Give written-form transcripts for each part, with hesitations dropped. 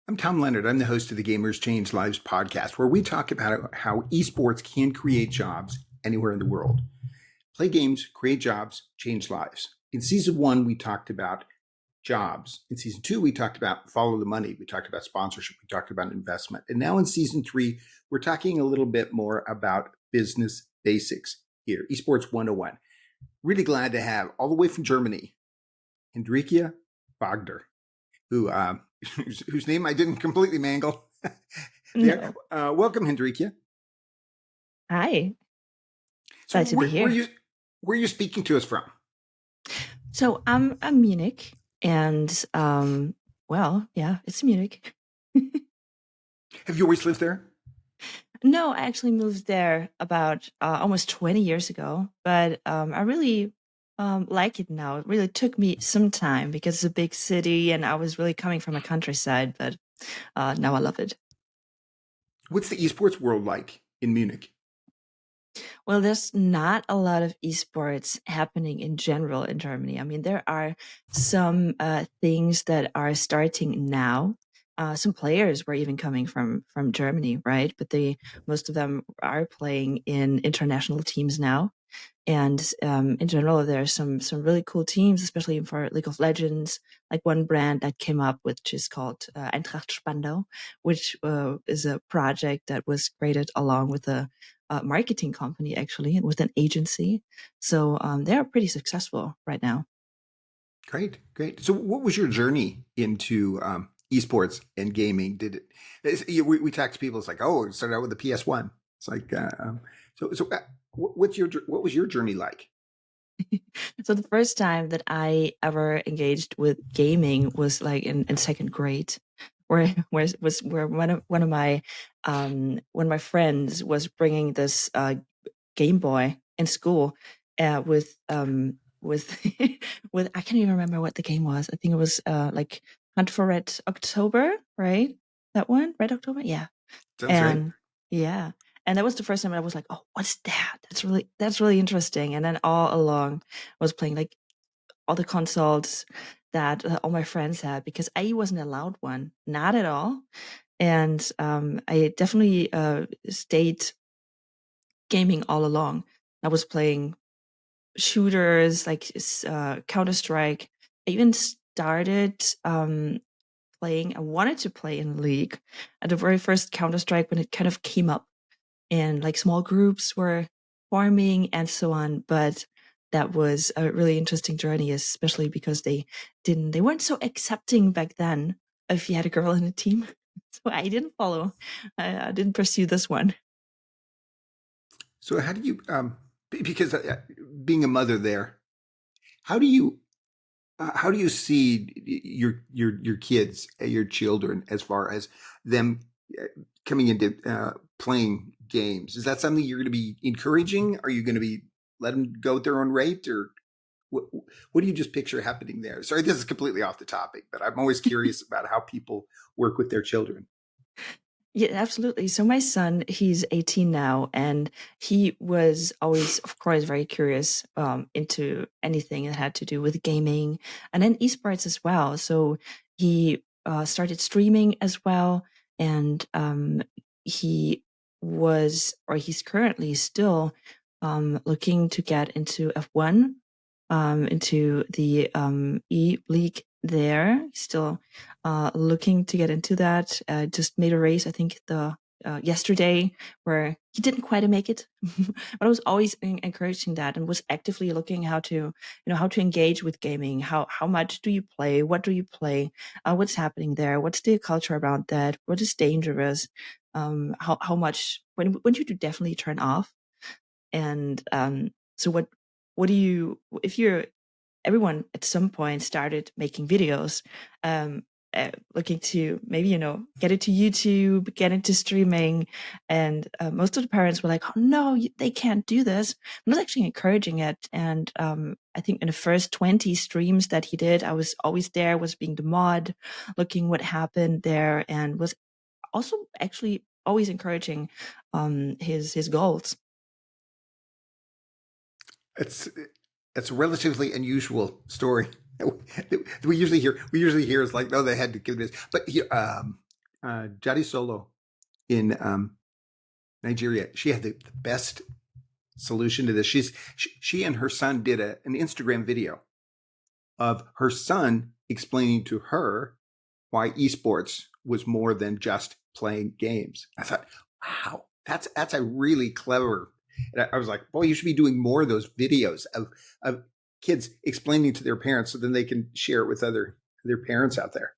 I'm Tom Leonard. I'm the host of the Gamers Change Lives podcast, where we talk about how esports can create jobs anywhere in the world. Play games, create jobs, change lives. In season 1, we talked about jobs. In season 2, we talked about follow the money. We talked about sponsorship. We talked about investment. And now in season 3, we're talking a little bit more about business basics here, esports 101. Really glad to have, all the way from Germany, Hendrikje Wagner, whose name I didn't completely mangle. There. No. Welcome, Hendrikje. Hi. So Glad to be here. where are you speaking to us from? So I'm Munich, and it's Munich. Have you always lived there? No, I actually moved there about almost 20 years ago, but I really like it now. It really took me some time because it's a big city, and I was really coming from a countryside, but now I love it. What's the esports world like in Munich? Well, there's not a lot of esports happening in general in Germany. I mean, there are some things that are starting now. Some players were even coming from Germany, right? But most of them are playing in international teams now. And in general, there are some really cool teams, especially for League of Legends. Like one brand that came up, which is called Eintracht Spandau, which is a project that was created along with a marketing company, actually, with an agency. So they are pretty successful right now. Great. So what was your journey into esports and gaming? We talk to people, it's like, oh, it started out with the PS1. It's like, what was your journey like? So the first time that I ever engaged with gaming was like in second grade, where one of my friends was bringing this Game Boy in school with with with I can't even remember what the game was. I think it was like Hunt for Red October, right? That one, Red October, yeah. Sounds right. And yeah, and that was the first time I was like, oh, what's that? That's really interesting. And then all along I was playing like all the consoles that all my friends had, because I wasn't allowed one, not at all. And I definitely stayed gaming all along. I was playing shooters like Counter-Strike. I even started playing. I wanted to play in League at the very first Counter-Strike when it kind of came up, and like small groups were forming and so on. But that was a really interesting journey, especially because they weren't so accepting back then if you had a girl in a team. So I didn't follow. I didn't pursue this one. So how do you, because being a mother there, how do you see your kids, your children, as far as them coming into playing games? Is that something you're going to be encouraging? Are you going to be let them go at their own rate, or what do you just picture happening there? Sorry, this is completely off the topic, but I'm always curious about how people work with their children. Yeah, absolutely. So my son, he's 18 now, and he was always, of course, very curious into anything that had to do with gaming and then esports as well. So he started streaming as well, and he he's currently still looking to get into F1, into the E-League there. He's still looking to get into that. Just made a race, I think, yesterday, where he didn't quite make it. But I was always encouraging that, and was actively looking how to engage with gaming. How much do you play? What do you play? What's happening there? What's the culture around that? What is dangerous? How much, when should you definitely turn off? And so what do you, if you're, everyone at some point started making videos, looking to maybe, get into YouTube, get into streaming. And most of the parents were like, oh no, they can't do this. I was actually encouraging it. And I think in the first 20 streams that he did, I was always there, was being the mod, looking what happened there, and was also actually always encouraging his goals. It's a relatively unusual story. We usually hear it's like, no, they had to give this, but Jadi Solo in Nigeria. She had the best solution to this. She and her son did an Instagram video of her son explaining to her why esports was more than just playing games. I thought, wow, that's a really clever. And I was like, boy, you should be doing more of those videos of kids explaining to their parents so then they can share it with their parents out there.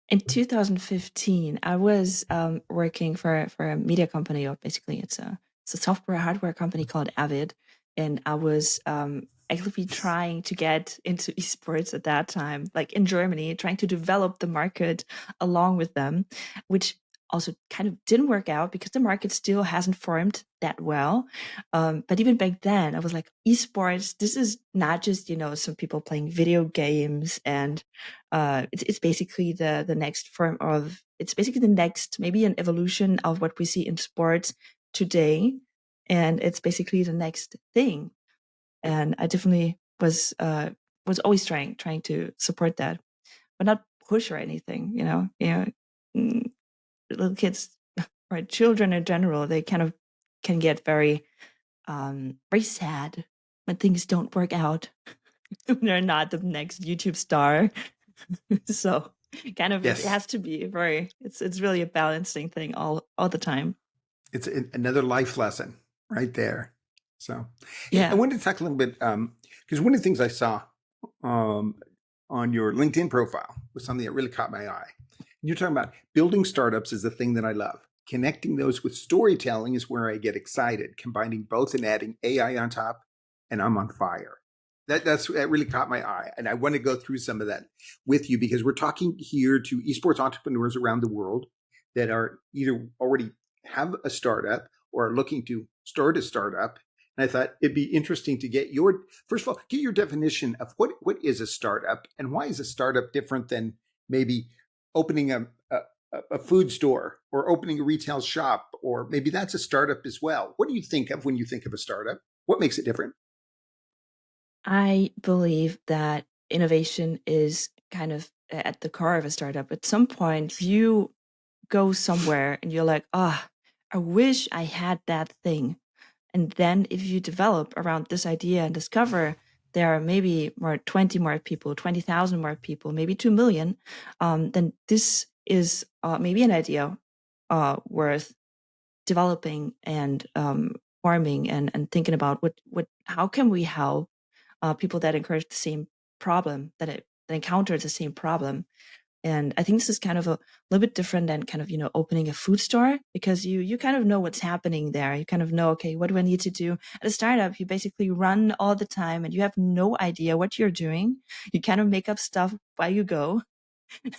In 2015, I was working for a media company, or basically it's a software hardware company called Avid, and I was actively trying to get into esports at that time, like in Germany, trying to develop the market along with them, which also kind of didn't work out because the market still hasn't formed that well. But even back then, I was like, esports, this is not just, some people playing video games, and it's basically the next form of, it's basically the next, maybe an evolution of what we see in sports today. And it's basically the next thing. And I definitely was always trying to support that, but not push or anything, mm, little kids or children in general, they kind of can get very very sad when things don't work out. They're not the next YouTube star. So kind of it Yes, has to be very, it's really a balancing thing all the time. it's another life lesson right there. So, hey, I Yeah. wanted to talk a little bit because one of the things I saw um, on your LinkedIn profile was something that really caught my eye. You're talking about building startups is the thing that I love. Connecting those with storytelling is where I get excited. Combining both and adding AI on top, and I'm on fire. That really caught my eye, and I want to go through some of that with you because we're talking here to esports entrepreneurs around the world that are either already have a startup or are looking to start a startup. And I thought it'd be interesting to get your, first of all, get your definition of what is a startup and why is a startup different than maybe opening a food store or opening a retail shop, or maybe that's a startup as well. What do you think of when you think of a startup? What makes it different? I believe that innovation is kind of at the core of a startup. At some point, if you go somewhere and you're like, oh, I wish I had that thing. And then if you develop around this idea and discover there are maybe 20 more people, 20,000 more people, maybe 2 million, then this is maybe an idea worth developing and farming and thinking about how can we help people that encourage the same problem, that encounter the same problem. And I think this is kind of a little bit different than kind of, opening a food store, because you kind of know what's happening there. You kind of know, okay, what do I need to do? At a startup, you basically run all the time and you have no idea what you're doing. You kind of make up stuff while you go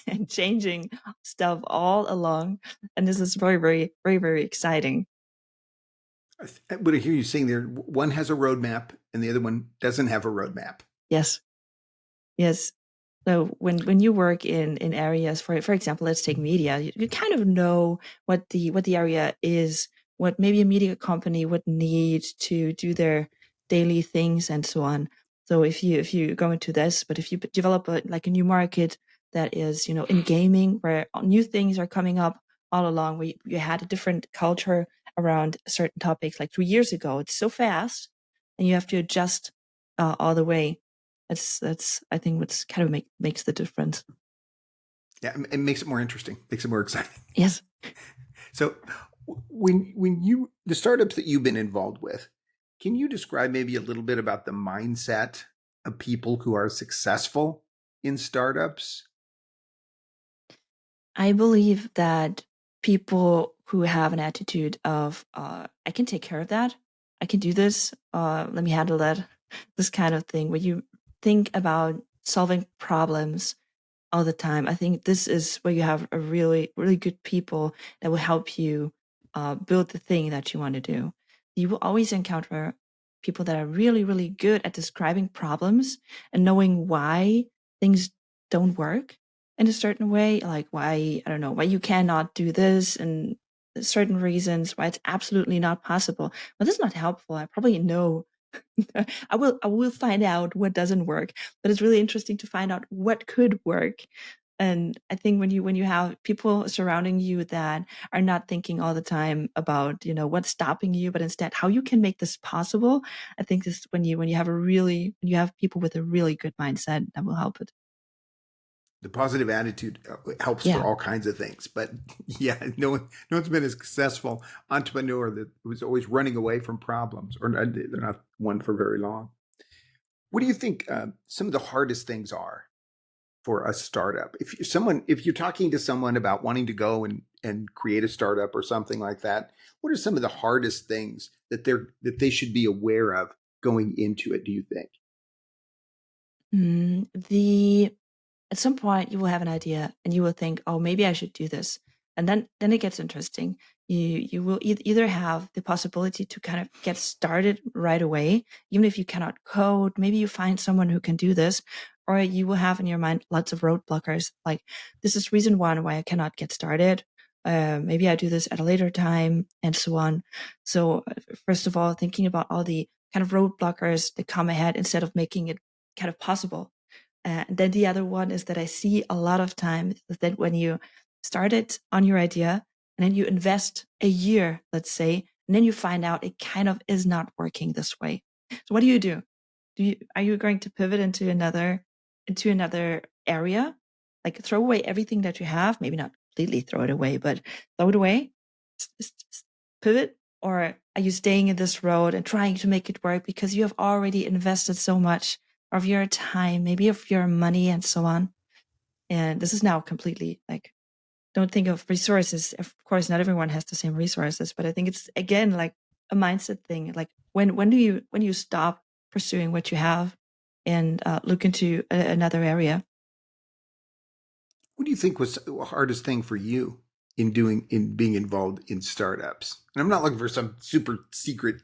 and changing stuff all along. And this is very, very, very, very exciting. What I hear you saying there, one has a roadmap and the other one doesn't have a roadmap. Yes. Yes. So when you work in areas, for example, let's take media, you kind of know what the area is, what maybe a media company would need to do their daily things and so on. So if you go into this, but if you develop like a new market that is, in gaming, where new things are coming up all along, where you had a different culture around certain topics like 3 years ago, it's so fast, and you have to adjust all the way. That's I think what's kind of makes the difference. Yeah, it makes it more interesting, makes it more exciting. Yes. So when you, the startups that you've been involved with, can you describe maybe a little bit about the mindset of people who are successful in startups? I believe that people who have an attitude of I can take care of that, I can do this, let me handle that, this kind of thing, where you think about solving problems all the time. I think this is where you have a really, really good people that will help you build the thing that you want to do. You will always encounter people that are really, really good at describing problems and knowing why things don't work in a certain way, like why, I don't know, why you cannot do this and certain reasons why it's absolutely not possible. But this is not helpful. I probably know I will find out what doesn't work, but it's really interesting to find out what could work. And I think when you have people surrounding you that are not thinking all the time about, what's stopping you, but instead how you can make this possible, I think this when you have people with a really good mindset, that will help it. The positive attitude helps for Yeah. all kinds of things. But yeah, no one's been a successful entrepreneur that was always running away from problems, or they're not one for very long. What do you think some of the hardest things are for a startup? If you're talking to someone about wanting to go and create a startup or something like that, what are some of the hardest things that they should be aware of going into it, do you think? The At some point you will have an idea and you will think, oh, maybe I should do this. And then it gets interesting. You will either have the possibility to kind of get started right away, even if you cannot code, maybe you find someone who can do this, or you will have in your mind lots of roadblockers, like this is reason one why I cannot get started. Maybe I do this at a later time, and so on. So first of all, thinking about all the kind of roadblockers that come ahead instead of making it kind of possible. Then the other one is that I see a lot of times that when you start it on your idea and then you invest a year, let's say, and then you find out it kind of is not working this way. So what do you do? Are you going to pivot into another area? Like throw away everything that you have, maybe not completely throw it away, but throw it away, pivot, or are you staying in this road and trying to make it work because you have already invested so much of your time, maybe of your money and so on? And this is now completely like, don't think of resources. Of course, not everyone has the same resources, but I think it's again like a mindset thing. Like when do you stop pursuing what you have and look into another area? What do you think was the hardest thing for you in being involved in startups? And I'm not looking for some super secret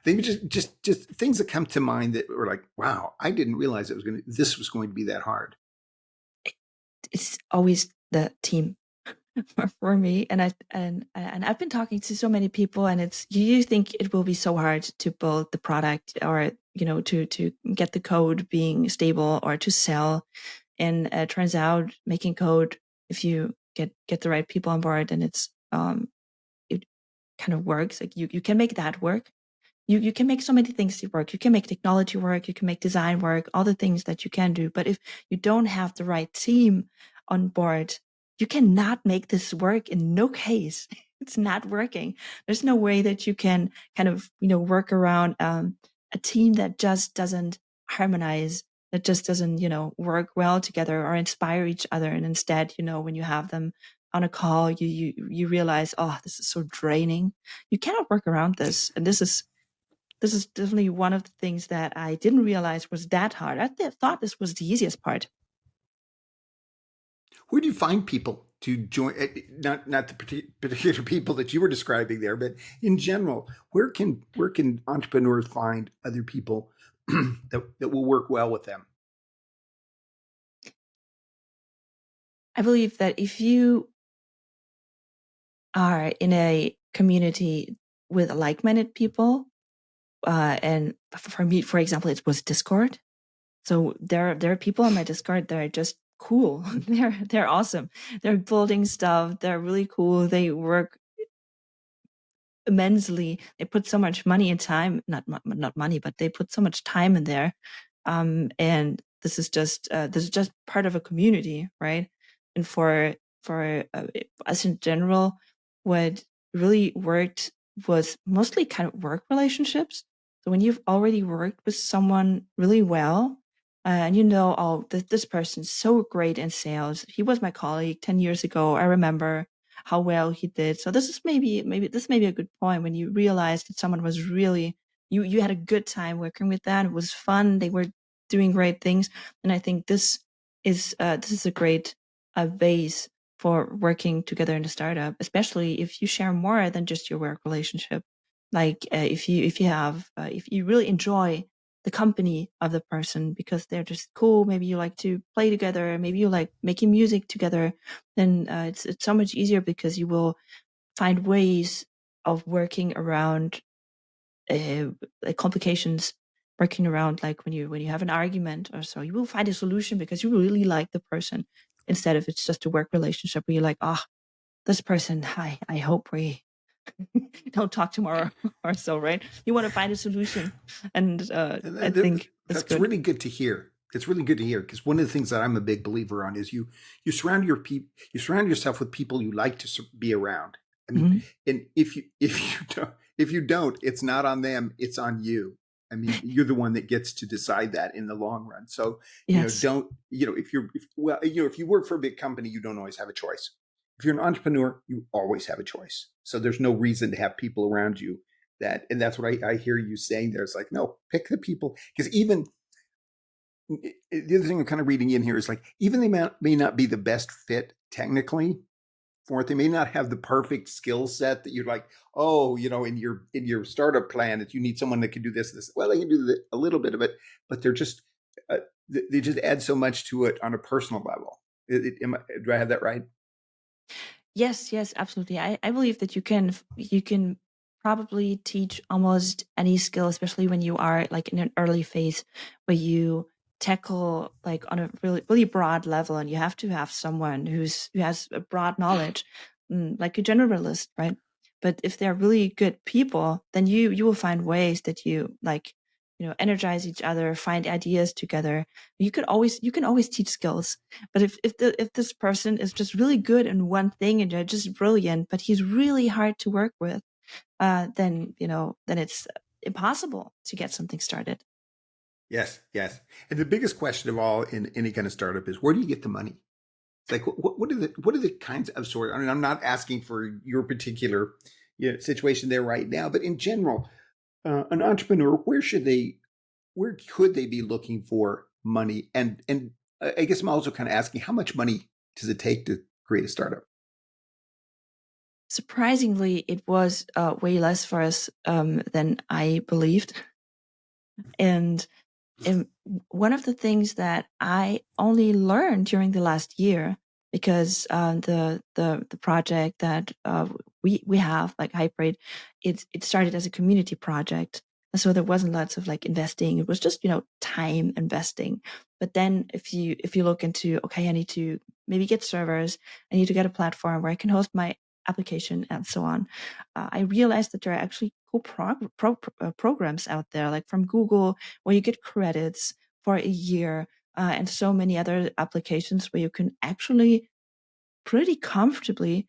thing, just things that come to mind that were like, wow, I didn't realize this was going to be that hard. It's always the team for me, and I've been talking to so many people, and it's you think it will be so hard to build the product, or to get the code being stable or to sell, and it turns out making code, if you get the right people on board, and it kind of works. Like you can make that work. You can make so many things work. You can make technology work. You can make design work. All the things that you can do. But if you don't have the right team on board, you cannot make this work in no case. It's not working. There's no way that you can kind of work around a team that just doesn't harmonize, that just doesn't work well together or inspire each other. And instead, when you have them on a call, you realize, oh, this is so draining. You cannot work around this, and this is definitely one of the things that I didn't realize was that hard. I thought this was the easiest part. Where do you find people to join? Not the particular people that you were describing there, but in general, where can entrepreneurs find other people that will work well with them? I believe that if you are in a community with like-minded people, and for me, for example, it was Discord. So there are people on my Discord that are just cool. They're awesome. They're building stuff. They're really cool. They work immensely. They put so much money and time, not money, but they put so much time in there. And this is just part of a community, right? And for us in general, what really worked was mostly kind of work relationships. So when you've already worked with someone really well, and oh, this person's so great in sales. He was my colleague 10 years ago. I remember how well he did. So this is maybe this may be a good point when you realize that someone was really, you had a good time working with that. It was fun. They were doing great things, and I think this is a great base for working together in a startup, especially if you share more than just your work relationship. Like if you really enjoy the company of the person because they're just cool. Maybe you like to play together. Maybe you like making music together. Then it's so much easier because you will find ways of working around uh, like complications, working around like when you have an argument or so. You will find a solution because you really like the person. instead of it's just a work relationship where you're like, oh, this person, I hope we don't talk tomorrow or so, right? You want to find a solution, and I think that's That's good. really good to hear. It's really good to hear, because one of the things that I'm a big believer on is you surround yourself with people you like to be around. I mean, Mhm. and if you don't, it's not on them, it's on you. I mean, you're the one that gets to decide that in the long run. So, Yes. if you work for a big company, you don't always have a choice. If you're an entrepreneur, you always have a choice. So there's no reason to have people around you and that's what I hear you saying there. It's like, no, pick the people, because even the other thing I'm kind of reading in here is like, even they may not be the best fit technically for it. They may not have the perfect skill set that you're like, oh, in your startup plan that you need someone that can do this. Well, they can do a little bit of it, but they're just uh, they just add so much to it on a personal level. Do I have that right? Yes, absolutely. I believe that you can probably teach almost any skill, especially when you are like in an early phase where you tackle like on a really broad level, and you have to have someone who has a broad knowledge, like a generalist, right? But if they're really good people, then you will find ways that you like, energize each other, find ideas together. You can always teach skills, but if this person is just really good in one thing and they're just brilliant, but he's really hard to work with, then it's impossible to get something started. Yes, yes. And the biggest question of all in any kind of startup is, where do you get the money? It's like, what are the kinds of sort? I mean, I'm not asking for your particular situation there right now, but in general, an entrepreneur, where could they be looking for money? And I guess I'm also kind of asking, how much money does it take to create a startup? Surprisingly, it was way less for us than I believed. And one of the things that I only learned during the last year, because the project that we have, like HypeRate, it started as a community project, and so there wasn't lots of like investing. It was just time investing. But then if you look into, okay, I need to maybe get servers, I need to get a platform where I can host my application and so on. I realized that there are actually cool programs out there, like from Google, where you get credits for a year, and so many other applications where you can actually pretty comfortably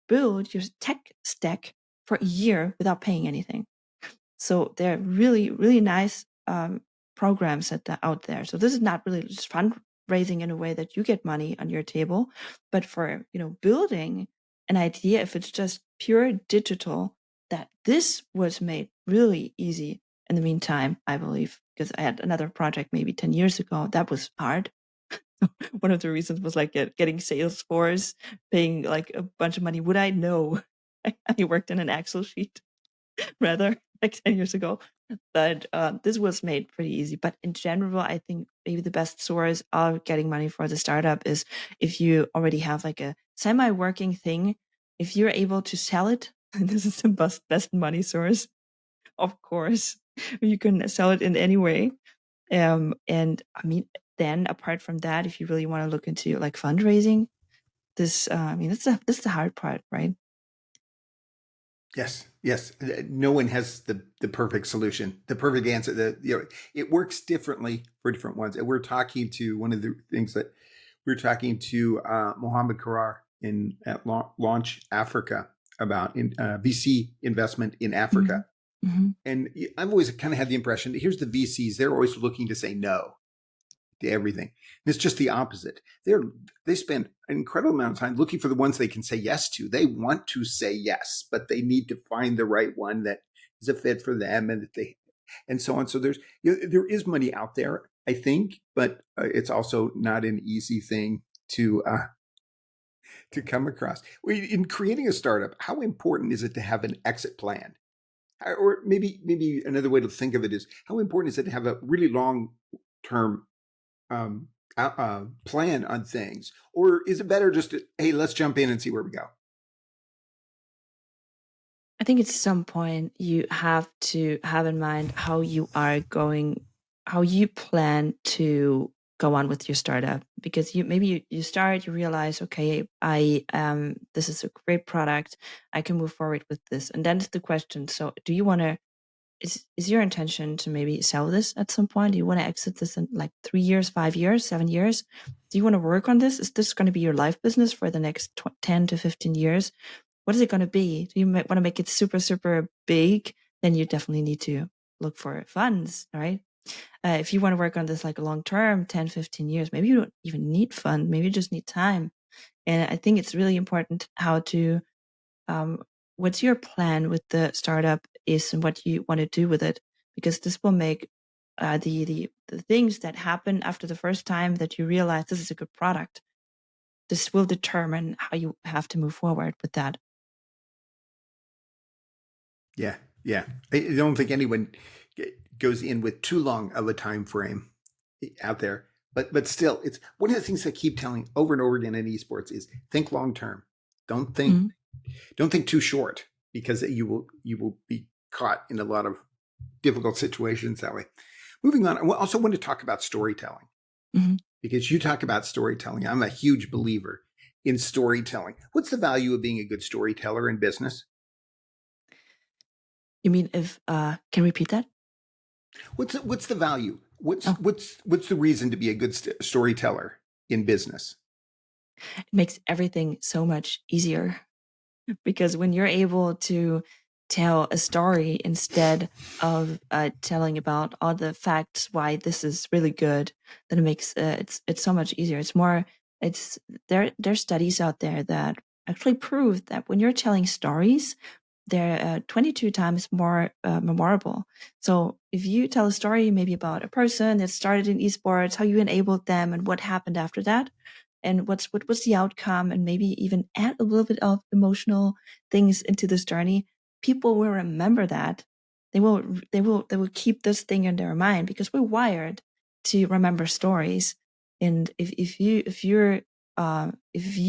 build your tech stack for a year without paying anything. So they're really, really nice programs out there. So this is not really just fundraising in a way that you get money on your table, but for building an idea, if it's just pure digital, that this was made really easy in the meantime, I believe, because I had another project maybe 10 years ago that was hard. One of the reasons was like getting Salesforce, paying like a bunch of money. Would I know? I worked in an Excel sheet rather like 10 years ago. But this was made pretty easy. But in general, I think maybe the best source of getting money for the startup is if you already have like a semi-working thing. If you're able to sell it, this is the best money source, of course. You can sell it in any way. And I mean, then apart from that, if you really want to look into like fundraising, I mean, that's the hard part, right? Yes, yes. No one has the perfect solution, the perfect answer. It works differently for different ones. And we're talking to one of the things that we're talking to Mohammed Karar in at Launch Africa about VC investment in Africa. Mm-hmm. And I've always kind of had the impression that here's the VCs; they're always looking to say no to everything. And it's just the opposite. They spend an incredible amount of time looking for the ones they can say yes to. They want to say yes, but they need to find the right one that is a fit for them, and so on. So there is money out there, I think, but it's also not an easy thing to come across. In creating a startup, how important is it to have an exit plan? Or maybe another way to think of it is, how important is it to have a really long term um, plan on things, or is it better just to, hey, let's jump in and see where we go? I think at some point you have to have in mind how you plan to go on with your startup? Because you start, you realize, okay, this is a great product, I can move forward with this, and then it's the question. So, do you want to? Is your intention to maybe sell this at some point? Do you want to exit this in like 3 years, 5 years, 7 years? Do you want to work on this? Is this going to be your life business for the next 10 to 15 years? What is it going to be? Do you want to make it super, super big? Then you definitely need to look for funds, right? If you want to work on this like a long term, 10, 15 years, maybe you don't even need fund. Maybe you just need time. And I think it's really important how to, what's your plan with the startup is and what you want to do with it, because this will make the things that happen after the first time that you realize this is a good product. This will determine how you have to move forward with that. Yeah, yeah. I don't think anyone goes in with too long of a time frame out there. But still, it's one of the things I keep telling over and over again in esports is think long term. Don't think too short, because you will be caught in a lot of difficult situations that way. Moving on, I also want to talk about storytelling, because you talk about storytelling. I'm a huge believer in storytelling. What's the value of being a good storyteller in business? You mean if can you repeat that? What's the value? What's the reason to be a good storyteller in business? It makes everything so much easier, because when you're able to tell a story instead of telling about all the facts why this is really good, then it makes it's so much easier. It's more, it's there's studies out there that actually prove that when you're telling stories, they're 22 times more memorable. So if you tell a story maybe about a person that started in esports, how you enabled them and what happened after that, and what was the outcome, and maybe even add a little bit of emotional things into this journey, people will remember that. They will keep this thing in their mind, because we're wired to remember stories. And if you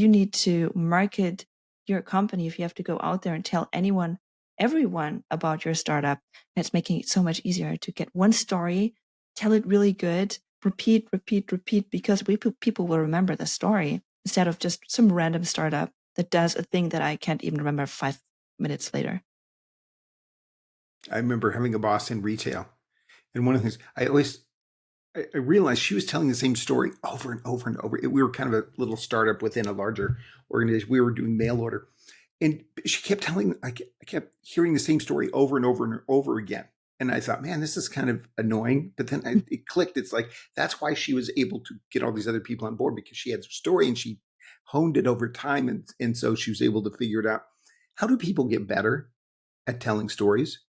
need to market your company, if you have to go out there and tell everyone about your startup, that's making it so much easier to get one story, tell it really good, repeat, repeat, repeat, because people will remember the story instead of just some random startup that does a thing that I can't even remember 5 minutes later. I remember having a boss in retail, and one of the things I realized, she was telling the same story over and over and over. We were kind of a little startup within a larger organization. We were doing mail order, and she kept telling. I kept hearing the same story over and over and over again. And I thought, man, this is kind of annoying. But then it clicked. It's like that's why she was able to get all these other people on board, because she had her story and she honed it over time, and so she was able to figure it out. How do people get better at telling stories?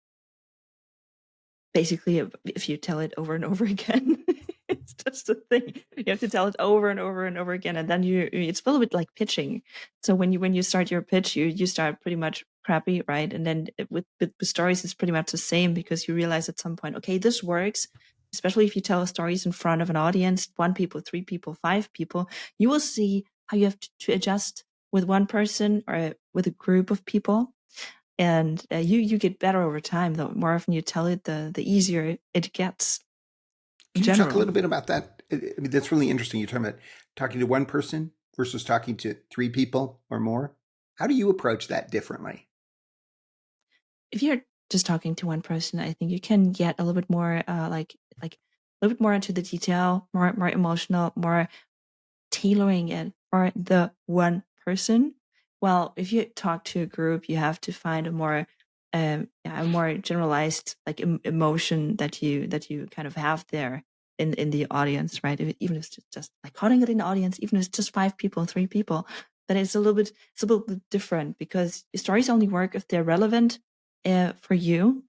Basically, if you tell it over and over again, it's just a thing. You have to tell it over and over and over again, and then it's a little bit like pitching. So when you start your pitch, you start pretty much crappy, right? And then with stories, it's pretty much the same, because you realize at some point, okay, this works. Especially if you tell stories in front of an audience, 1 people, 3 people, 5 people, you will see how you have to adjust with one person or with a group of people. And you get better over time. The more often you tell it, the easier it gets in Can you talk a general. little bit about that? I mean, that's really interesting. You're talking about talking to one person versus talking to 3 people or more. How do you approach that differently? If you're just talking to one person, I think you can get a little bit more like a little bit more into the detail, more emotional, more tailoring it for the one person. Well, if you talk to a group, you have to find a more generalized like emotion that you kind of have there in the audience, right? Even if it's just like calling it an audience, even if it's just 5 people, 3 people, then it's a little bit different, because stories only work if they're relevant for you,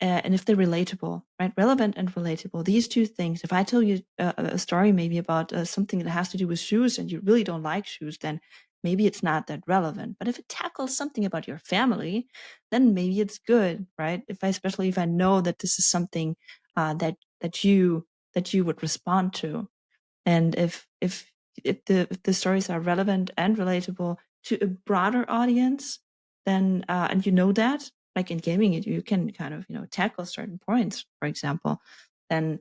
and if they're relatable, right? Relevant and relatable. These two things. If I tell you a story maybe about something that has to do with shoes, and you really don't like shoes, then maybe it's not that relevant. But if it tackles something about your family, then maybe it's good, right? Especially if I know that this is something that you would respond to, and if the stories are relevant and relatable to a broader audience, then and you know that, like in gaming, you can kind of tackle certain points, for example, then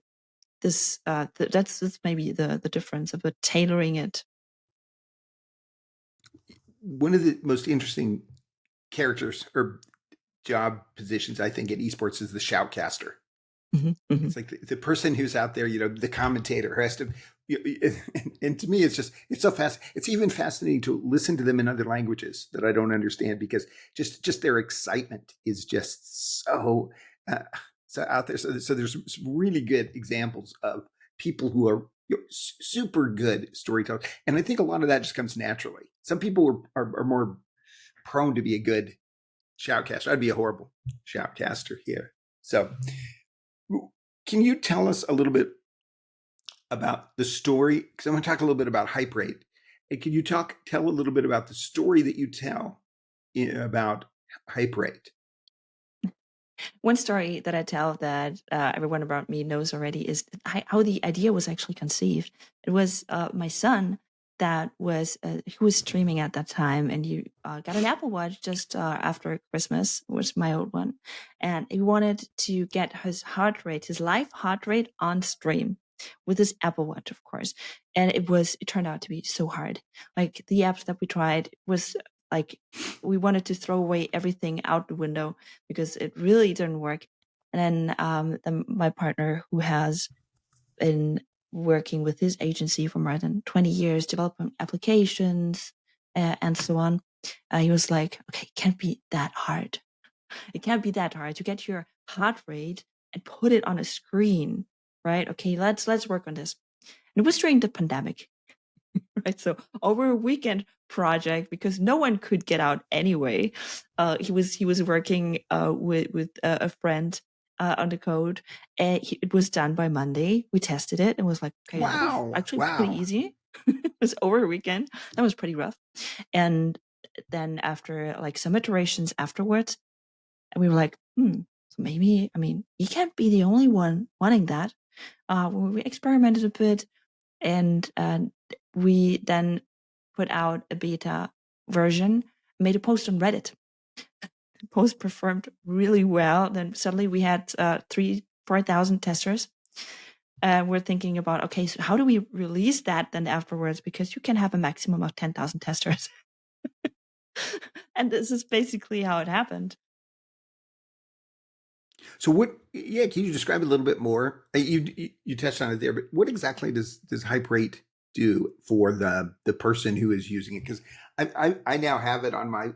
this that's maybe the difference of it, tailoring it. One of the most interesting characters or job positions, I think, in esports is the shoutcaster. It's like the person who's out there, the commentator who has to, and to me, it's so fast. It's even fascinating to listen to them in other languages that I don't understand, because just their excitement is just so out there. So there's some really good examples of people who are super good storytellers, and I think a lot of that just comes naturally. Some people are more prone to be a good shoutcaster. I'd be a horrible shoutcaster here. So, can you tell us a little bit about the story? Because I want to talk a little bit about HypeRate. And can you tell a little bit about the story that you tell about HypeRate? One story that I tell that everyone around me knows already is how the idea was actually conceived. It was my son that was who was streaming at that time, and he got an Apple Watch just after Christmas, was my old one, and he wanted to get his heart rate, his live heart rate on stream with his Apple Watch, of course. And it turned out to be so hard. Like, the apps that we tried was like, we wanted to throw away everything out the window because it really didn't work. And then my partner, who has been working with his agency for more than 20 years, developing applications and so on, he was like, okay, it can't be that hard. It can't be that hard to get your heart rate and put it on a screen, right? Okay, let's work on this. And it was during the pandemic. Right, so over a weekend project, because no one could get out anyway. He was working with a friend on the code, and it was done by Monday. We tested it and was like, okay, that was actually pretty easy. It was over a weekend. That was pretty rough. And then after like some iterations afterwards, we were like, so maybe, I mean, you can't be the only one wanting that. We experimented a bit, and we then put out a beta version, made a post on Reddit. The post performed really well. Then suddenly we had 4,000 testers. We're thinking about, okay, so how do we release that then afterwards? Because you can have a maximum of 10,000 testers. And this is basically how it happened. So can you describe a little bit more? You touched on it there, but what exactly does HypeRate do for the person who is using it? Because I now have it on my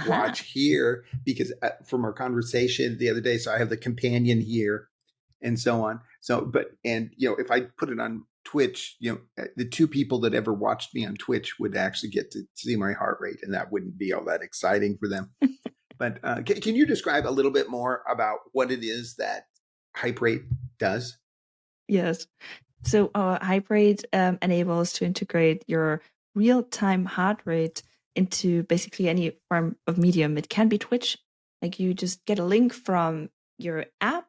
watch here, because from our conversation the other day, so I have the companion here and so on. So, if I put it on Twitch, the two people that ever watched me on Twitch would actually get to see my heart rate, and that wouldn't be all that exciting for them. But can you describe a little bit more about what it is that HypeRate does? Yes. So HypeRate enables to integrate your real-time heart rate into basically any form of medium. It can be Twitch. Like, you just get a link from your app,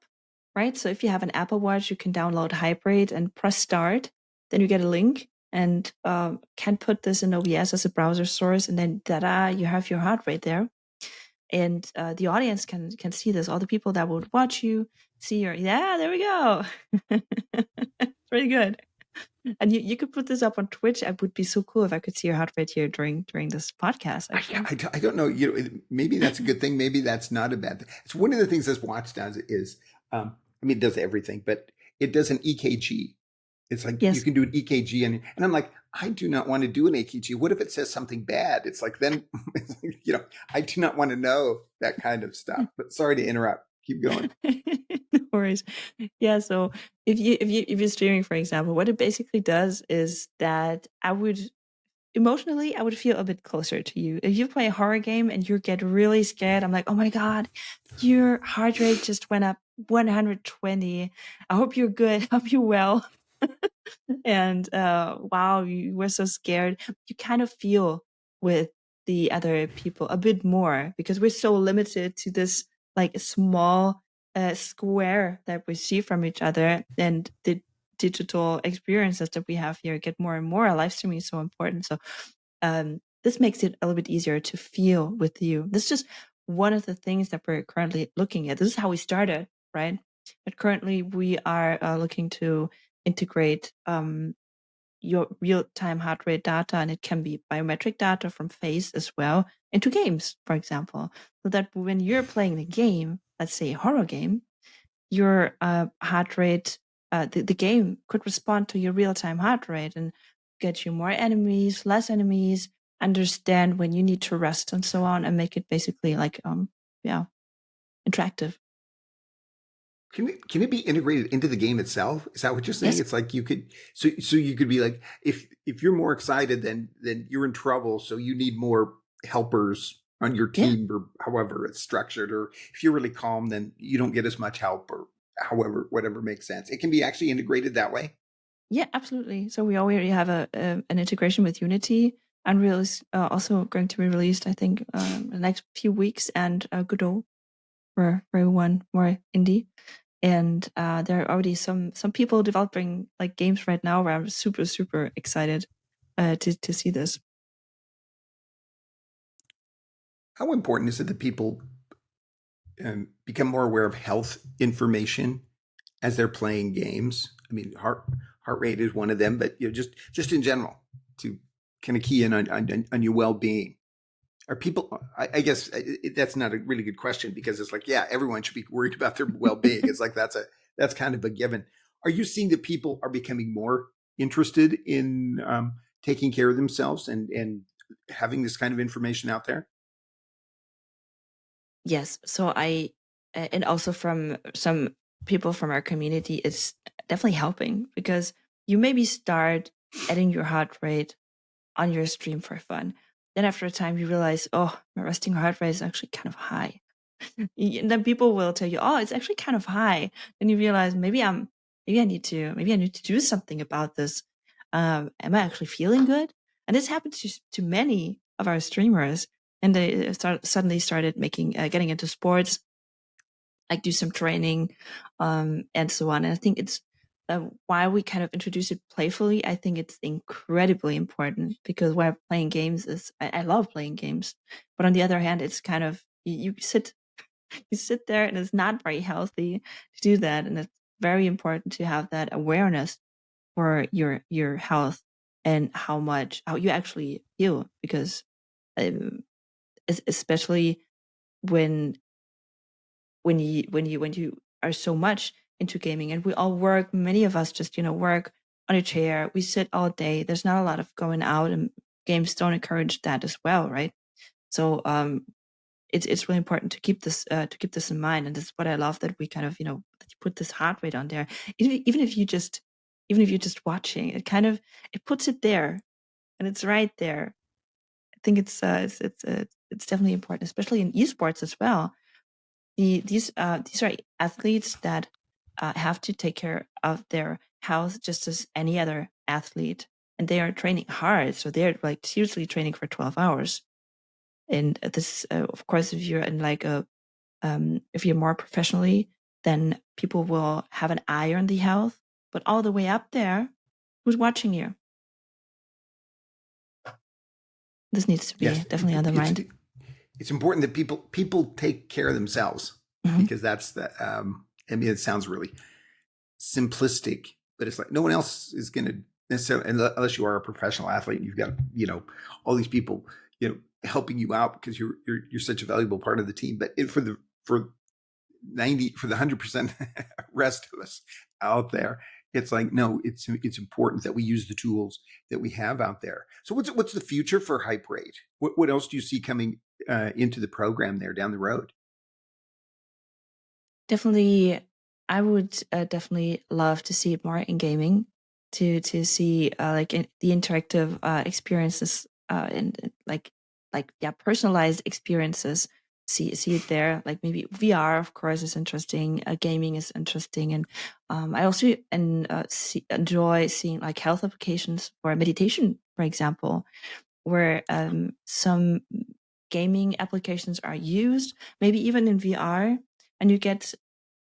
right? So if you have an Apple Watch, you can download HypeRate and press start. Then you get a link and can put this in OBS as a browser source, and then ta-da, you have your heart rate there. And the audience can see this. All the people that would watch you see there we go. Pretty good. And you could put this up on Twitch. It would be so cool if I could see your heart rate here during this podcast. I don't know. Maybe that's a good thing. Maybe that's not a bad thing. It's one of the things this watch does is, it does everything, but it does an EKG. It's like, you can do an EKG, and I'm like, I do not want to do an EKG. What if it says something bad? It's like, then, I do not want to know that kind of stuff. But sorry to interrupt. Keep going. No worries. Yeah. So if you're streaming, for example, what it basically does is that I would feel a bit closer to you. If you play a horror game and you get really scared, I'm like, oh my God, your heart rate just went up 120. I hope you're good. I hope you're well. And wow, you were so scared. You kind of feel with the other people a bit more, because we're so limited to this like small square that we see from each other, and the digital experiences that we have here get more and more. Live streaming is so important. So this makes it a little bit easier to feel with you. This is just one of the things that we're currently looking at. This is how we started, right? But currently, we are looking to integrate your real-time heart rate data, and it can be biometric data from face as well, into games, for example, so that when you're playing the game, let's say a horror game, your heart rate, the game could respond to your real-time heart rate and get you more enemies, less enemies, understand when you need to rest and so on, and make it basically like interactive. Can it be integrated into the game itself? Is that what you're saying? Yes. It's like you could so you could be like, if you're more excited, then you're in trouble, so you need more helpers on your Yeah. team, or however it's structured. Or if you're really calm, then you don't get as much help, or however, whatever makes sense. It can be actually integrated that way. Yeah, absolutely. So we already have an integration with Unity. Unreal is also going to be released, I think, in the next few weeks, and Godot for everyone more indie. And there are already some people developing like games right now where I'm super excited to see this. How important is it that people become more aware of health information as they're playing games? I mean, heart rate is one of them, but just in general, to kind of key in on your well-being. Are people? I guess that's not a really good question, because it's like, yeah, everyone should be worried about their well-being. It's like that's kind of a given. Are you seeing that people are becoming more interested in taking care of themselves and having this kind of information out there? Yes. So and also from some people from our community, it's definitely helping, because you maybe start adding your heart rate on your stream for fun. Then after a time, you realize, oh, my resting heart rate is actually kind of high. And then people will tell you, oh, it's actually kind of high. Then you realize maybe I need to do something about this. Am I actually feeling good? And this happens to many of our streamers, and they suddenly started getting into sports, like do some training, and so on. And I think it's why we kind of introduce it playfully. I think it's incredibly important, because why playing games is, I love playing games, but on the other hand, it's kind of you sit there, and it's not very healthy to do that, and it's very important to have that awareness for your health and how you actually feel, because um, especially when when you are so much into gaming, and we all work, many of us just work on a chair, we sit all day, there's not a lot of going out, and games don't encourage that as well, right? So it's really important to keep this in mind, and that's what I love, that we kind of that you put this heart rate on there, even if you're just watching it, kind of it puts it there, and it's right there. I think it's definitely important, especially in esports as well. These are athletes that have to take care of their health just as any other athlete, and they are training hard, so they're like seriously training for 12 hours. And this, of course, if you're in like if you're more professionally, then people will have an eye on the health. But all the way up there, who's watching you? This needs to be Yes, definitely on the mind. it's important that people take care of themselves, Mhm. because that's the. I mean, it sounds really simplistic, but it's like no one else is going to necessarily, unless you are a professional athlete and you've got all these people helping you out, because you're such a valuable part of the team. But for 90 for the 100% rest of us out there, it's like, no, it's important that we use the tools that we have out there. So what's the future for HypeRate? What else do you see coming into the program there down the road? Definitely, I would definitely love to see it more in gaming, to see the interactive experiences, and yeah, personalized experiences. See it there. Like maybe VR, of course, is interesting. Gaming is interesting, and I also enjoy seeing like health applications for meditation, for example, where some gaming applications are used, maybe even in VR, and you get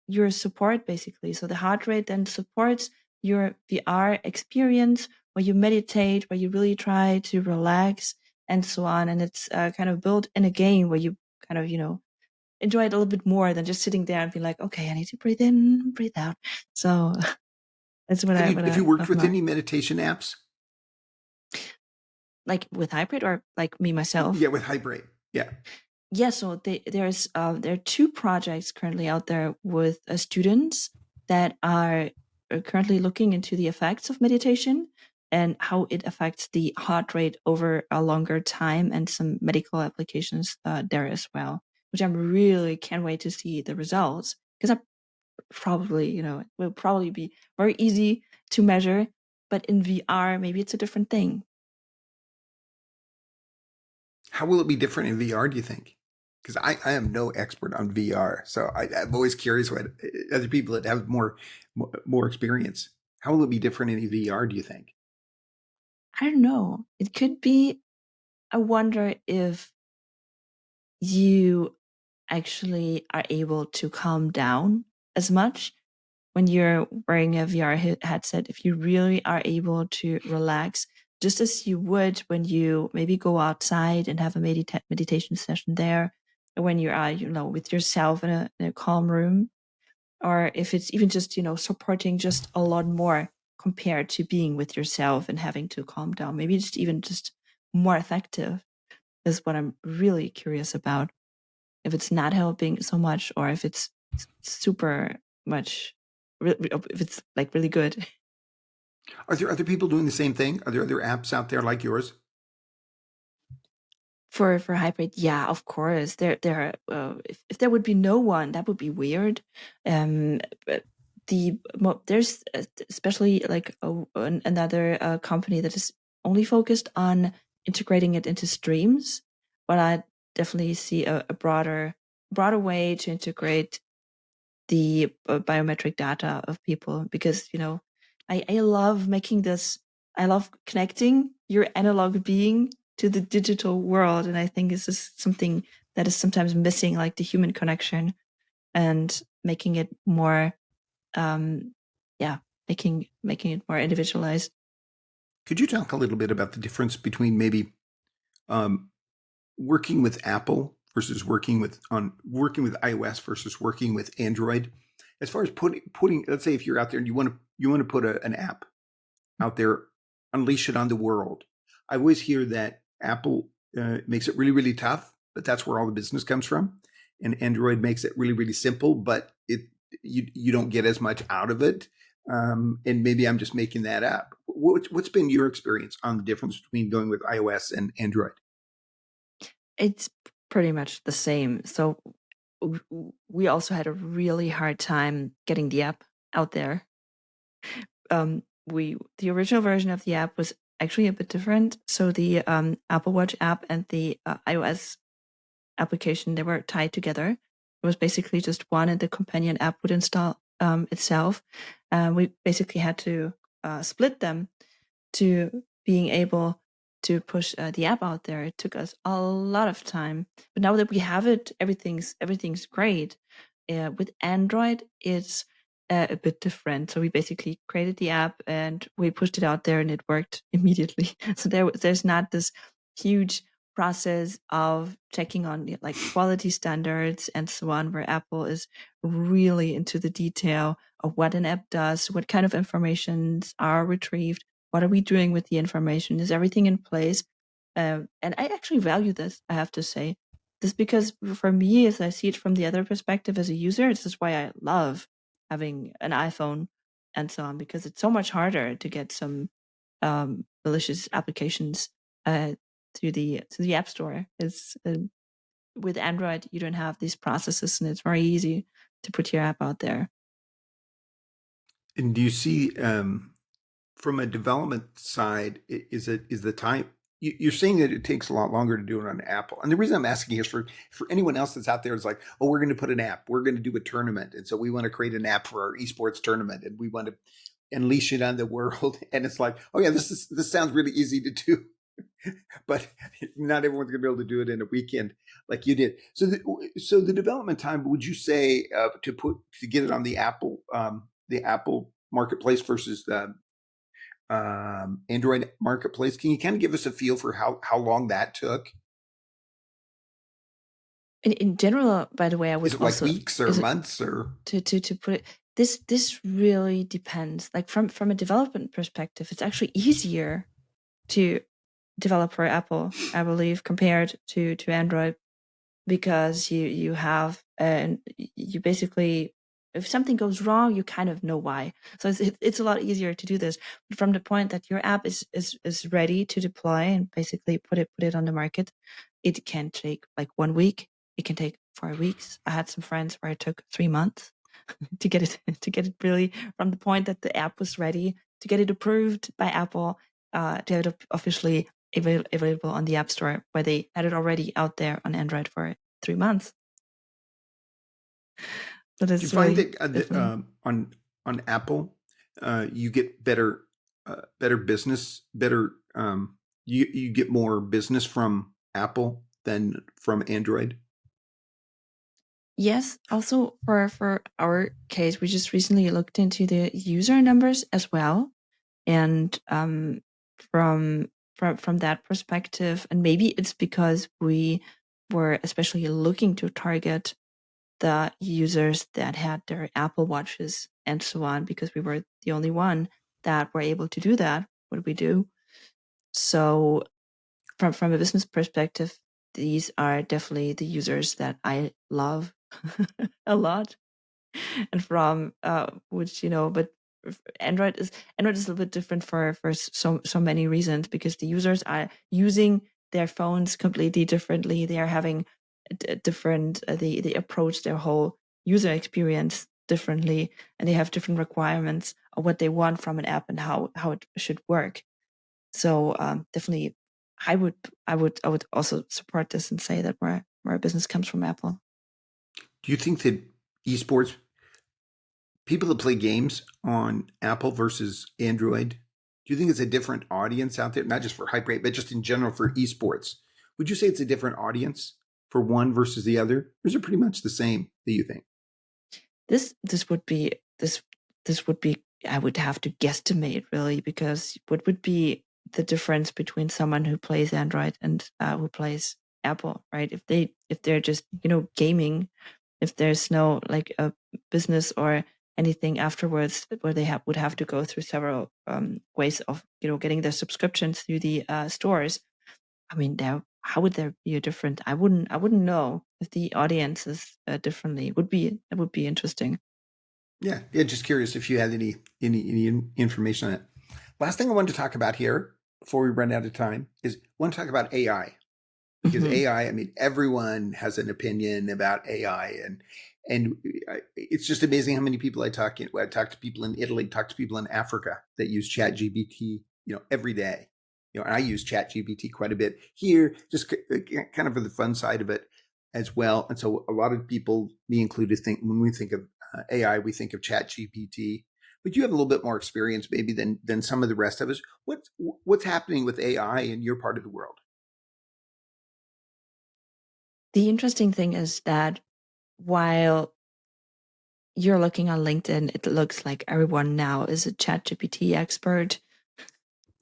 your support basically. So the heart rate then supports your VR experience, where you meditate, where you really try to relax, and so on. And it's kind of built in a game where you kind of enjoy it a little bit more than just sitting there and being like, okay, I need to breathe in, breathe out. So that's what Have you I worked love with more. any meditation apps? Like with HypeRate or like me myself? Yeah, with HypeRate. Yeah. Yeah, so there are two projects currently out there with students that are currently looking into the effects of meditation and how it affects the heart rate over a longer time, and some medical applications there as well, which I'm really can't wait to see the results, because I probably, it will probably be very easy to measure, but in VR maybe it's a different thing. How will it be different in VR, do you think? Because I am no expert on VR, so I'm always curious what other people that have more experience. How will it be different in VR, do you think? I don't know. It could be. I wonder if you actually are able to calm down as much when you're wearing a VR headset, if you really are able to relax just as you would when you maybe go outside and have a meditation session there, or when you are, with yourself in a calm room, or if it's even just, supporting just a lot more compared to being with yourself and having to calm down. Maybe just even just more effective is what I'm really curious about. If it's not helping so much, or if it's super much, if it's like really good. Are there other people doing the same thing? Are there other apps out there like yours? For hybrid, yeah, of course. There if there would be no one, that would be weird. But there's especially like another company that is only focused on integrating it into streams, but I definitely see a broader way to integrate the biometric data of people, because I love making this. I love connecting your analog being to the digital world, and I think this is something that is sometimes missing, like the human connection, and making it more um yeah, making it more individualized. Could you talk a little bit about the difference between maybe um, working with Apple versus working with iOS versus working with Android? As far as putting, let's say if you're out there and you want to put an app out there, unleash it on the world. I always hear that Apple makes it really, really tough, but that's where all the business comes from. And Android makes it really, really simple, but you don't get as much out of it. And maybe I'm just making that up. What's been your experience on the difference between going with iOS and Android? It's pretty much the same. So we also had a really hard time getting the app out there. The original version of the app was actually a bit different. So the Apple Watch app and the iOS application, they were tied together. It was basically just one, and the companion app would install itself. We basically had to split them to being able to push the app out there. It took us a lot of time, but now that we have it, everything's great. With Android, it's a bit different. So we basically created the app and we pushed it out there, and it worked immediately. So there's not this huge process of checking on like quality standards and so on, where Apple is really into the detail of what an app does, what kind of informations are retrieved, what are we doing with the information, is everything in place. And I actually value this, I have to say. This because for me, as I see it from the other perspective as a user, this is why I love having an iPhone and so on, because it's so much harder to get some malicious applications to the App Store. It's with Android, you don't have these processes, and it's very easy to put your app out there. And do you see from a development side, is the time you're saying that it takes a lot longer to do it on Apple? And the reason I'm asking is for anyone else that's out there is like, oh, we're going to put an app, we're going to do a tournament, and so we want to create an app for our esports tournament, and we want to unleash it on the world. And it's like, oh yeah, this sounds really easy to do, but not everyone's going to be able to do it in a weekend like you did. So the development time, would you say to get it on the Apple marketplace versus the Android marketplace? Can you kind of give us a feel for how long that took? In general, by the way, I Is would it like also weeks or is it months or? to put it, this really depends. Like from a development perspective, it's actually easier to develop for Apple, I believe, compared to Android, because you have and you basically, if something goes wrong, you kind of know why. So it's a lot easier to do this. But from the point that your app is ready to deploy and basically put it on the market, it can take like 1 week. It can take 4 weeks. I had some friends where it took 3 months to get it to get it really from the point that the app was ready to get it approved by Apple, to have it officially available on the App Store, where they had it already out there on Android for 3 months. So Do you that's find really that definitely. on Apple, you get better business, you get more business from Apple than from Android? Yes, also for our case, we just recently looked into the user numbers as well, and from from that perspective, and maybe it's because we were especially looking to target the users that had their Apple Watches and so on, because we were the only one that were able to do that, what we do. So from a business perspective, these are definitely the users that I love a lot. And from which, but Android is a little bit different for so many reasons, because the users are using their phones completely differently. They are having different, they approach their whole user experience differently, and they have different requirements of what they want from an app and how it should work. So definitely, I would also support this and say that where business comes from Apple. Do you think that esports people that play games on Apple versus Android, do you think it's a different audience out there? Not just for HypeRate, but just in general for esports. Would you say it's a different audience for one versus the other? Or is it pretty much the same, do you think? This would be this would be, I would have to guesstimate really, because what would be the difference between someone who plays Android and who plays Apple, right? If they're just gaming, if there's no like a business or anything afterwards, where they would have to go through several ways of getting their subscriptions through the stores. I mean, how would there be a different? I wouldn't know if the audience is differently. It would be interesting. Yeah. Just curious if you had any information on it. Last thing I wanted to talk about here before we run out of time is I want to talk about AI, because Mhm. AI, I mean, everyone has an opinion about AI, and it's just amazing how many people I talk to. I talk to people in Italy, talk to people in Africa that use Chat GPT, every day. And I use Chat GPT quite a bit here, just kind of for the fun side of it as well. And so a lot of people, me included, think when we think of AI, we think of Chat GPT. But you have a little bit more experience maybe than some of the rest of us. What's happening with AI in your part of the world? The interesting thing is that while you're looking on LinkedIn, it looks like everyone now is a ChatGPT expert,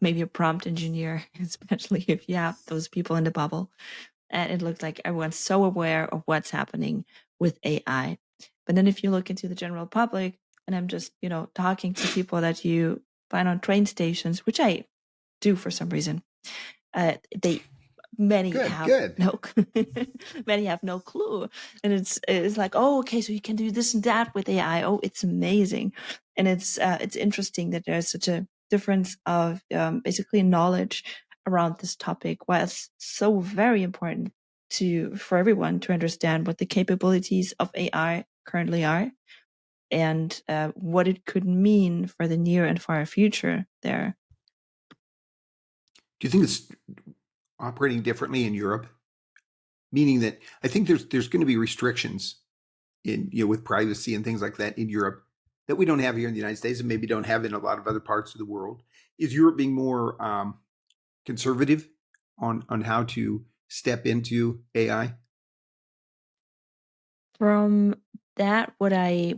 maybe a prompt engineer, especially if you have those people in the bubble. And it looks like everyone's so aware of what's happening with AI. But then if you look into the general public, and I'm just, talking to people that you find on train stations, which I do for some reason, they many Good, have good. no many have no clue, and it's like, oh, okay, so you can do this and that with AI. Oh, it's amazing. And it's interesting that there's such a difference of basically knowledge around this topic, while it's so very important for everyone to understand what the capabilities of AI currently are, and what it could mean for the near and far future there. Do you think it's operating differently in Europe? Meaning that I think there's going to be restrictions in with privacy and things like that in Europe that we don't have here in the United States, and maybe don't have in a lot of other parts of the world. Is Europe being more conservative on how to step into AI? From that, what I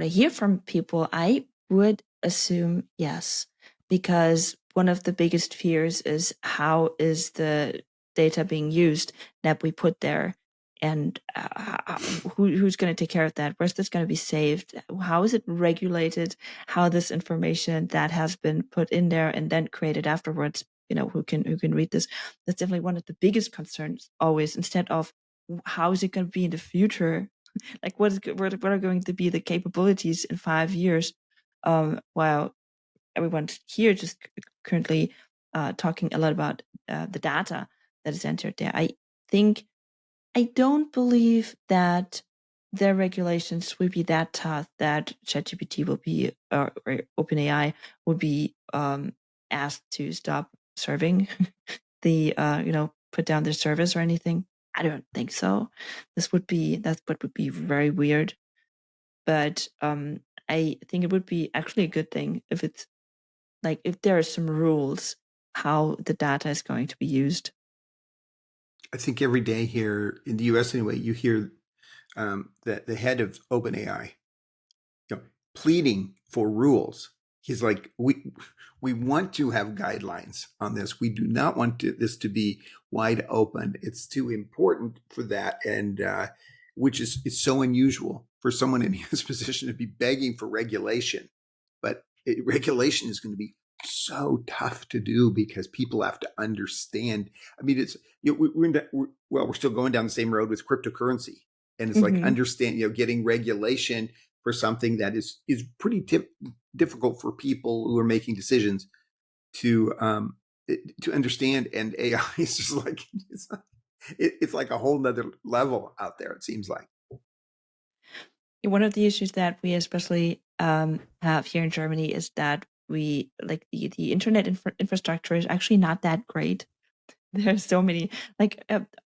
hear from people, I would assume yes, because one of the biggest fears is how is the data being used that we put there. and who's going to take care of that? Where's this going to be saved? How is it regulated? How this information that has been put in there and then created afterwards, who can read this? That's definitely one of the biggest concerns always, instead of how is it going to be in the future? Like what are going to be the capabilities in 5 years? While everyone's here just currently talking a lot about the data that is entered there. I don't believe that their regulations will be that tough that ChatGPT will be, or OpenAI would be asked to stop serving the, put down their service or anything. I don't think so. That's what would be very weird. But I think it would be actually a good thing if it's like, if there are some rules how the data is going to be used. I think every day here in the US anyway, you hear that the head of OpenAI, pleading for rules. He's like, we want to have guidelines on this. We do not want this to be wide open. It's too important for that, and which is so unusual for someone in his position to be begging for regulation. But regulation is going to be so tough to do because people have to understand. I mean, it's we're still going down the same road with cryptocurrency, and it's like understand, getting regulation for something that is pretty difficult for people who are making decisions to understand. And AI is just like it's like a whole nother level out there, it seems like. One of the issues that we especially have here in Germany is that we like the internet infrastructure is actually not that great. There's so many, like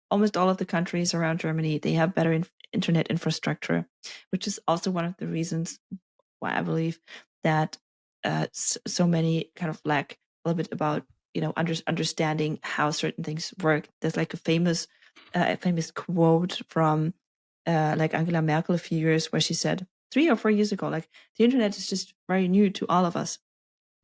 almost all of the countries around Germany, they have better internet infrastructure, which is also one of the reasons why I believe that so many kind of lack a little bit about understanding how certain things work. There's like a famous quote from like Angela Merkel a few years where she said 3 or 4 years ago, like the internet is just very new to all of us.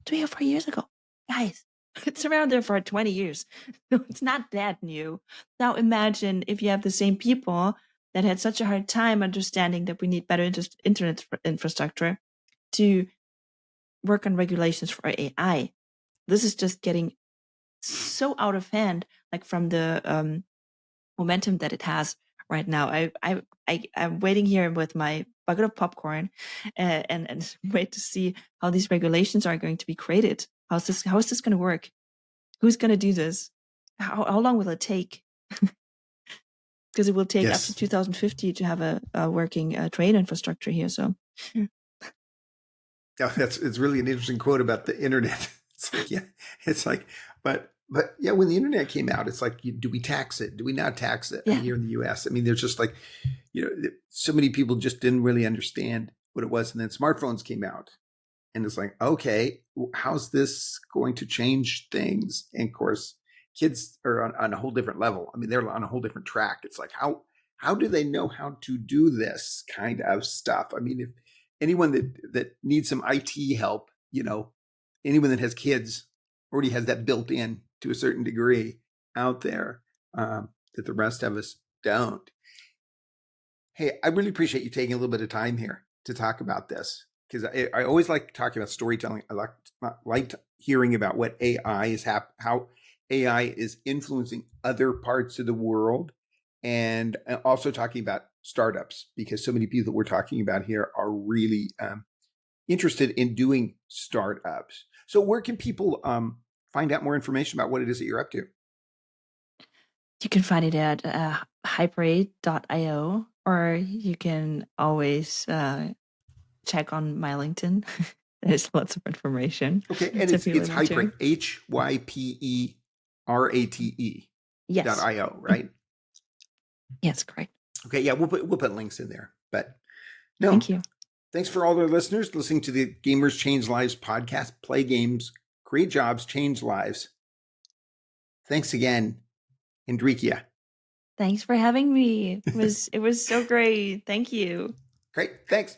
3 or 4 years ago, guys. It's around there for 20 years. So it's not that new. Now imagine if you have the same people that had such a hard time understanding that we need better internet infrastructure to work on regulations for AI. This is just getting so out of hand, like from the momentum that it has right now. I'm waiting here with my bucket of popcorn and wait to see how these regulations are going to be created. How is this going to work? Who's going to do this? How long will it take? Because it will take up to 2050 to have a working train infrastructure here. So, it's really an interesting quote about the internet. But yeah, when the internet came out, it's like, do we tax it? Do we not tax it? Yeah. Here in the US, I mean, there's just like, so many people just didn't really understand what it was, and then smartphones came out, and it's like, okay, how's this going to change things? And of course, kids are on a whole different level. I mean, they're on a whole different track. It's like, how do they know how to do this kind of stuff? I mean, if anyone that needs some IT help, anyone that has kids already has that built in to a certain degree out there, that the rest of us don't. Hey, I really appreciate you taking a little bit of time here to talk about this, because I always like talking about storytelling. I like hearing about what AI is how AI is influencing other parts of the world, and also talking about startups, because so many people that we're talking about here are really interested in doing startups. So where can people find out more information about what it is that you're up to? You can find it at HypeRate.io, or you can always check on my LinkedIn. There's lots of information. Okay, and it's HypeRate, HYPERATE. Yes. .io, right? Yes, correct. Okay, yeah, we'll put links in there. But no, thank you. Thanks for all the listeners listening to the Gamers Change Lives podcast. Play games, create jobs, change lives. Thanks again, Hendrikje. Thanks for having me. It was so great. Thank you. Great. Thanks.